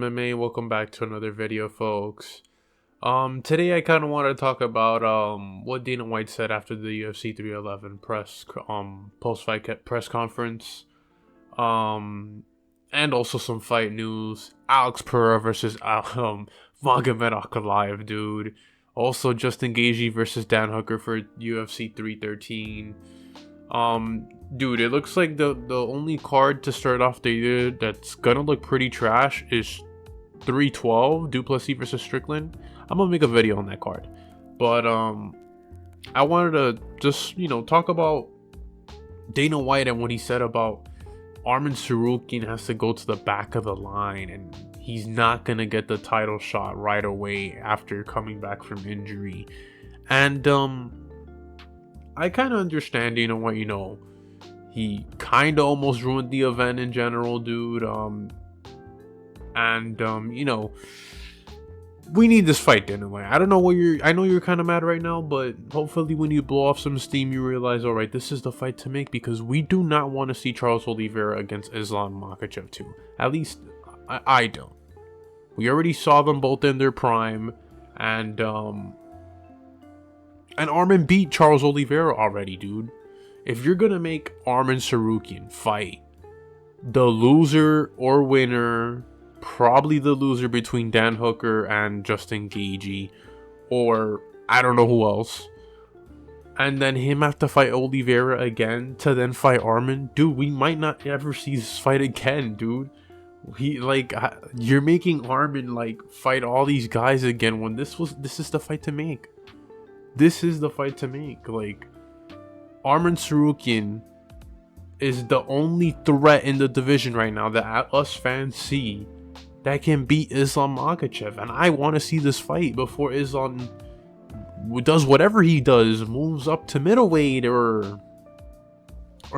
MMA, welcome back to another video, folks. Today I kind of want to talk about what Dana White said after the UFC 311 post-fight press conference, and also some fight news. Alex Perera versus Magomed Ankalaev, dude. Also Justin Gaethje versus Dan Hooker for UFC 313. Dude, it looks like the only card to start off the year that's gonna look pretty trash is 312 Duplessis versus Strickland. I'm gonna make a video on that card, but I wanted to just talk about Dana White and what he said about Arman Tsarukyan has to go to the back of the line and he's not gonna get the title shot right away after coming back from injury. And I kind of understand Dana White. He kind of almost ruined the event in general, dude. We need this fight anyway. I don't know what I know you're kind of mad right now, but hopefully when you blow off some steam, you realize, all right, this is the fight to make, because we do not want to see Charles Oliveira against Islam Makhachev 2. At least I don't. We already saw them both in their prime, and Arman beat Charles Oliveira already, dude. If you're gonna make Arman Tsarukyan fight the loser or winner, probably the loser between Dan Hooker and Justin Gaethje, or I don't know who else, and then him have to fight Oliveira again to then fight Arman, dude, we might not ever see this fight again, dude. You're making Arman fight all these guys again when this is the fight to make. This is the fight to make. Arman Tsarukyan is the only threat in the division right now that us fans see that can beat Islam Makhachev, and I want to see this fight before Islam does whatever he does, moves up to middleweight or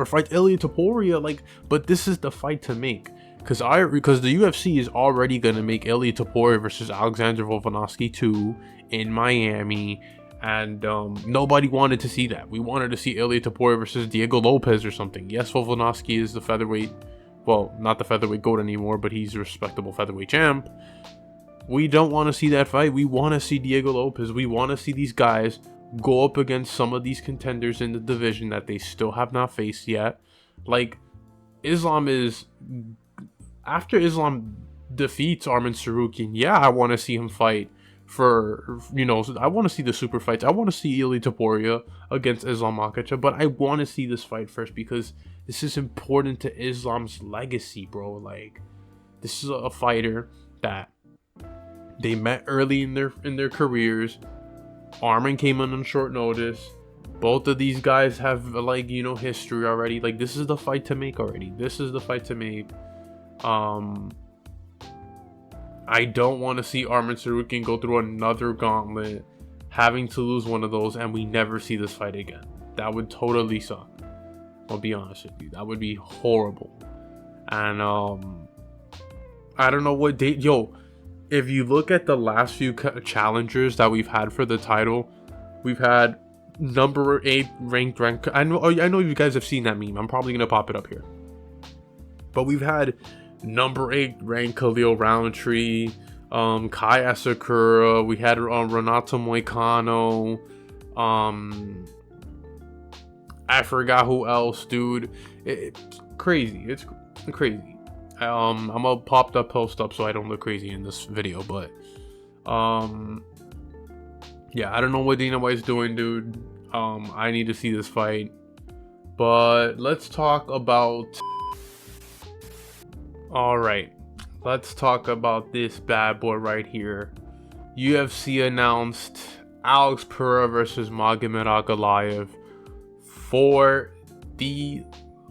fight Ilia Topuria. But this is the fight to make, because the UFC is already gonna make Ilia Topuria versus Alexander Volkanovski 2 in Miami. And nobody wanted to see that. We wanted to see Ilia Topuria versus Diego Lopez or something. Yes, Volkanovski is the featherweight, well, not the featherweight GOAT anymore, but he's a respectable featherweight champ. We don't want to see that fight. We want to see Diego Lopez. We want to see these guys go up against some of these contenders in the division that they still have not faced yet. Islam is... After Islam defeats Arman Tsarukyan, yeah, I want to see him fight I want to see the super fights. I want to see Ilia Topuria against Islam Makhachev, but I want to see this fight first because this is important to Islam's legacy, bro. This is a fighter that they met early in their careers. Arman came in on short notice. Both of these guys have history already. This is the fight to make already. This is the fight to make. I don't want to see Arman Tsarukyan go through another gauntlet, having to lose one of those, and we never see this fight again. That would totally suck. I'll be honest with you. That would be horrible. And I don't know what date. Yo, if you look at the last few challengers that we've had for the title, we've had number 8 ranked. I know you guys have seen that meme. I'm probably gonna pop it up here. But we've had number 8 ranked Khalil Roundtree, Kai Asakura, we had Renato Moicano, I forgot who else, dude. It's crazy. It's crazy. I'm gonna pop that post up so I don't look crazy in this video, but yeah, I don't know what Dana White's doing, dude. I need to see this fight, but let's talk about... Alright, let's talk about this bad boy right here. UFC announced Alex Perera versus Magomed Ankalaev for the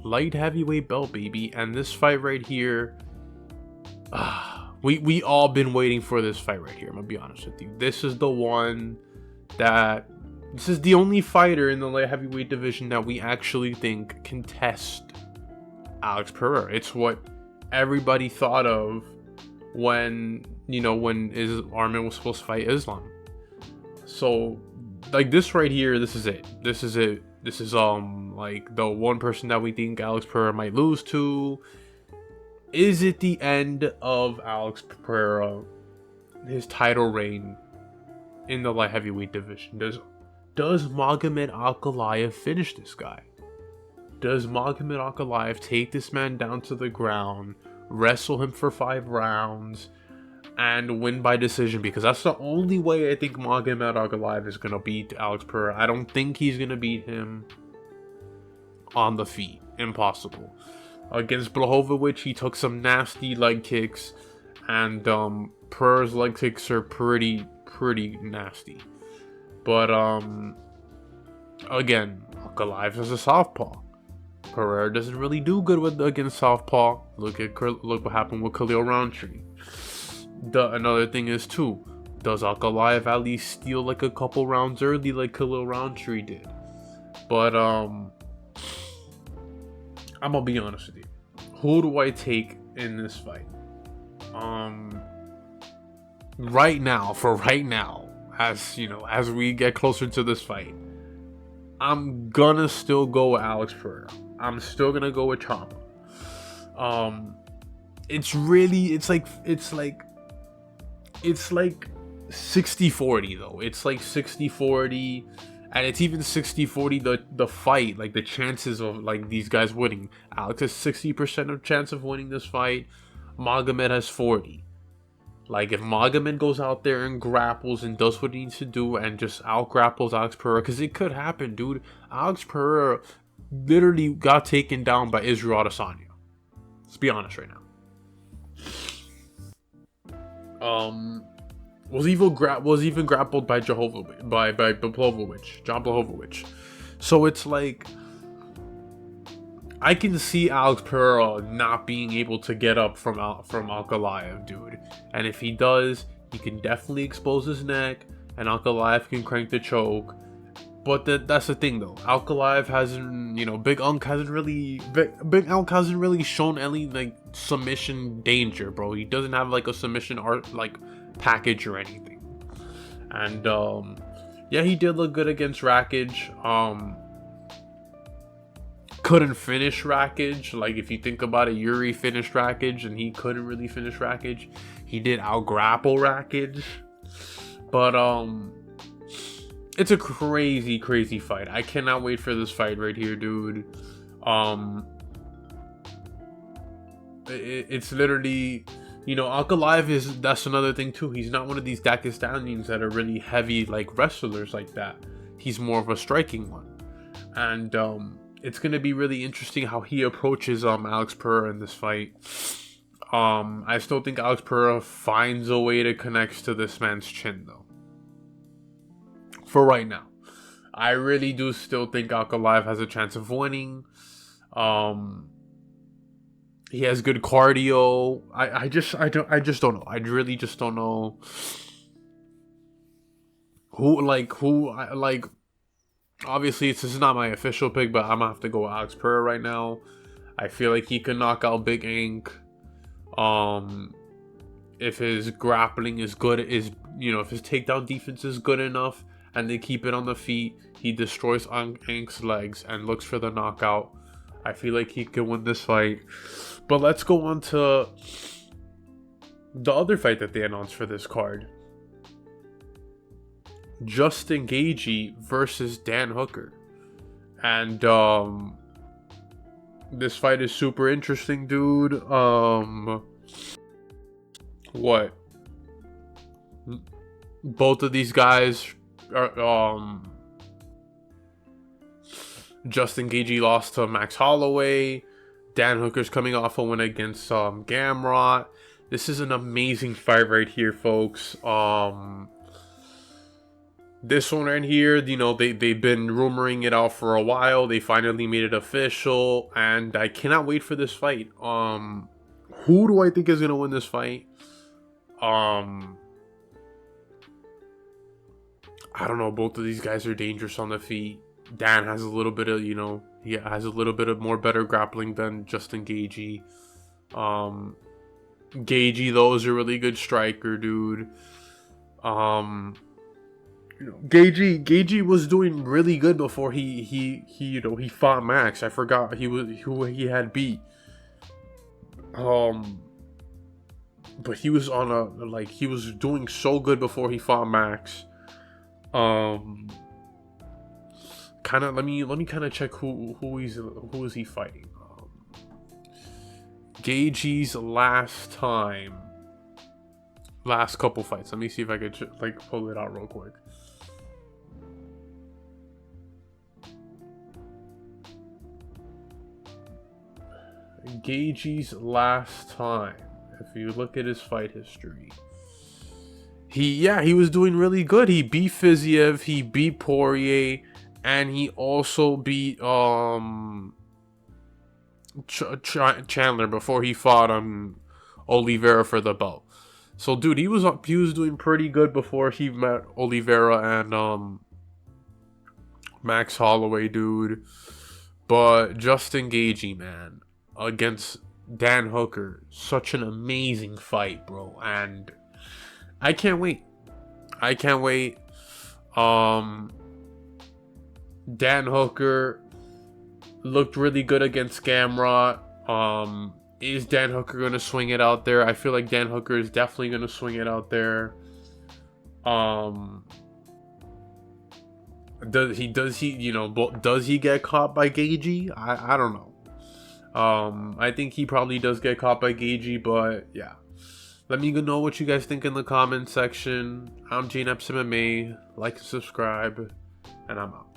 light heavyweight belt, baby. And this fight right here, we all been waiting for this fight right here. I'm gonna be honest with you. This is the one that... This is the only fighter in the light heavyweight division that we actually think can test Alex Perera. It's what everybody thought of when Arman was supposed to fight Islam. So this right here, this is it. This is the one person that we think Alex Perera might lose to. is it the end of Alex Perera, his title reign in the light heavyweight division? Does Magomed Ankalaev finish this guy? Does Magomed Ankalaev take this man down to the ground, wrestle him for 5 rounds, and win by decision? Because that's the only way I think Magomed Ankalaev is going to beat Alex Perera. I don't think he's going to beat him on the feet. Impossible. Against Blachowicz, he took some nasty leg kicks, and Pereira's leg kicks are pretty nasty. But again, Ankalaev is a southpaw. Pereira doesn't really do good against southpaw. Look what happened with Khalil Roundtree. Another thing is too, does Ankalaev at least steal like a couple rounds early like Khalil Roundtree did? But I'm gonna be honest with you. Who do I take in this fight? Right now, as you know, as we get closer to this fight, I'm gonna still go with Alex Perera. I'm still gonna go with Chopper. It's like 60-40 though. It's like 60-40, and it's even 60-40 the fight, like the chances of like these guys winning. Alex has 60% of chance of winning this fight. Magomed has 40. Like, if Magomed goes out there and grapples and does what he needs to do and just out-grapples Alex Perera, because it could happen, dude. Alex Perera literally got taken down by Israel Adesanya. Let's be honest right now. Was even grappled by John Blachowicz. So it's like, I can see Alex Perera not being able to get up from Ankalaev, dude. And if he does, he can definitely expose his neck, and Ankalaev can crank the choke. But that's the thing, though. Ankalaev hasn't, Big Unk hasn't really shown any like submission danger, bro. He doesn't have like a submission art like package or anything. And yeah, he did look good against Rakic. Couldn't finish Rakic. Like, if you think about it, Yuri finished Rakic and he couldn't really finish Rakic. He did out-grapple Rakic. But it's a crazy fight. I cannot wait for this fight right here, dude. It's literally, Ankalaev that's another thing too. He's not one of these Dagestanians that are really heavy like wrestlers like that. He's more of a striking one. And it's going to be really interesting how he approaches Alex Perera in this fight. I still think Alex Perera finds a way to connect to this man's chin, though. For right now. I really do still think Ankalaev has a chance of winning. He has good cardio. I just don't know. I really just don't know who. Obviously, this is not my official pick, but I'm gonna have to go with Alex Perera right now. I feel like he can knock out Big Ink. If his grappling is good, if his takedown defense is good enough, and they keep it on the feet, he destroys Ink's legs and looks for the knockout. I feel like he can win this fight. But let's go on to the other fight that they announced for this card. Justin Gaethje versus Dan Hooker. And this fight is super interesting, dude. Both of these guys are Justin Gaethje lost to Max Holloway. Dan Hooker's coming off a win against Gamrot. This is an amazing fight right here, folks. This one right here, they've been rumoring it out for a while. They finally made it official, and I cannot wait for this fight. Who do I think is gonna win this fight? I don't know. Both of these guys are dangerous on the feet. Dan has a little bit of, he has a little bit of more better grappling than Justin Gaethje. Gaethje, though, is a really good striker, dude. Gaethje was doing really good before he fought Max. I forgot who he had beat. But he was on a, like, he was doing so good before he fought Max. Kind of, let me kind of check who is he fighting. Gaethje's last couple fights. Let me see if I could like pull it out real quick. Gaethje's last time, if you look at his fight history, he was doing really good. He beat Fiziev, he beat Poirier, and he also beat Chandler before he fought Oliveira for the belt. So dude, he was doing pretty good before he met Oliveira and Max Holloway, dude. But Justin Gaethje, man, against Dan Hooker, such an amazing fight, bro, and I can't wait. Dan Hooker looked really good against Gamrot. Is Dan Hooker going to swing it out there? I feel like Dan Hooker is definitely going to swing it out there. Does he get caught by Gaethje? I don't know. I think he probably does get caught by Gaethje, but yeah. Let me know what you guys think in the comment section. I'm Gene Epps MMA. Like and subscribe, and I'm out.